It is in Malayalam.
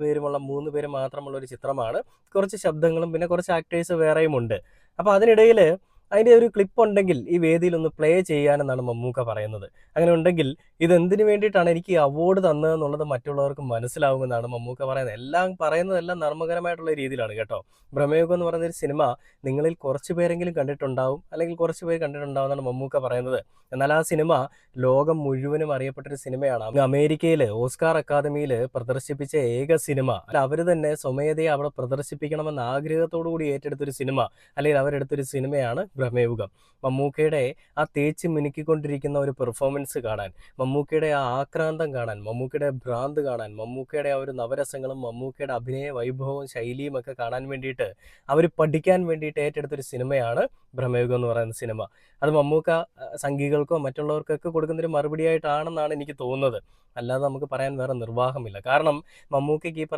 പേരുമുള്ള 3 പേര് മാത്രമുള്ള ഒരു ചിത്രമാണ്. കുറച്ച് ശബ്ദങ്ങളും പിന്നെ കുറച്ച് ആക്ടേഴ്സ് വേറെയുമുണ്ട്. അപ്പോൾ അതിനിടയിൽ അതിൻ്റെ ഒരു ക്ലിപ്പ് ഉണ്ടെങ്കിൽ ഈ വേദിയിലൊന്ന് പ്ലേ ചെയ്യാനെന്നാണ് മമ്മൂക്ക പറയുന്നത്. അങ്ങനെ ഉണ്ടെങ്കിൽ ഇതെന്തിനു വേണ്ടിയിട്ടാണ് എനിക്ക് ഈ അവാർഡ് തന്നതെന്നുള്ളത് മറ്റുള്ളവർക്ക് മനസ്സിലാവുമെന്നാണ് മമ്മൂക്ക പറയുന്നത്. എല്ലാം പറയുന്നതെല്ലാം നർമ്മകരമായിട്ടുള്ള രീതിയിലാണ് കേട്ടോ. ഭ്രമയുഗം എന്ന് പറയുന്ന ഒരു സിനിമ നിങ്ങളിൽ കുറച്ച് പേരെങ്കിലും കണ്ടിട്ടുണ്ടാവും, അല്ലെങ്കിൽ കുറച്ച് പേര് കണ്ടിട്ടുണ്ടാവും എന്നാണ് മമ്മൂക്ക പറയുന്നത്. എന്നാൽ ആ സിനിമ ലോകം മുഴുവനും അറിയപ്പെട്ടൊരു സിനിമയാണ്. അമേരിക്കയിൽ ഓസ്കാർ അക്കാദമിയിൽ പ്രദർശിപ്പിച്ച ഏക സിനിമ. അവർ തന്നെ സ്വമേധയെ അവിടെ പ്രദർശിപ്പിക്കണമെന്ന ആഗ്രഹത്തോടു കൂടി ഏറ്റെടുത്തൊരു സിനിമ, അല്ലെങ്കിൽ അവരെടുത്തൊരു സിനിമയാണ് ഭ്രമയുഗം. മമ്മൂക്കയുടെ ആ തേച്ച് മിനുക്കിക്കൊണ്ടിരിക്കുന്ന ഒരു പെർഫോമൻസ് കാണാൻ, മമ്മൂക്കയുടെ ആ ആക്രാന്തം കാണാൻ, മമ്മൂക്കയുടെ ഭ്രാന്ത് കാണാൻ, മമ്മൂക്കയുടെ ആ ഒരു നവരസങ്ങളും മമ്മൂക്കയുടെ അഭിനയ വൈഭവവും ശൈലിയും ഒക്കെ കാണാൻ വേണ്ടിയിട്ട് അവർ പഠിക്കാൻ വേണ്ടിയിട്ട് ഏറ്റെടുത്തൊരു സിനിമയാണ് ഭ്രമയുഗം എന്ന് പറയുന്ന സിനിമ. അത് മമ്മൂക്ക സംഘികൾക്കോ മറ്റുള്ളവർക്കൊക്കെ കൊടുക്കുന്നൊരു മറുപടിയായിട്ടാണെന്നാണ് എനിക്ക് തോന്നുന്നത്. അല്ലാതെ നമുക്ക് പറയാൻ വേറെ നിർവാഹമില്ല. കാരണം മമ്മൂക്കയ്ക്ക് ഈ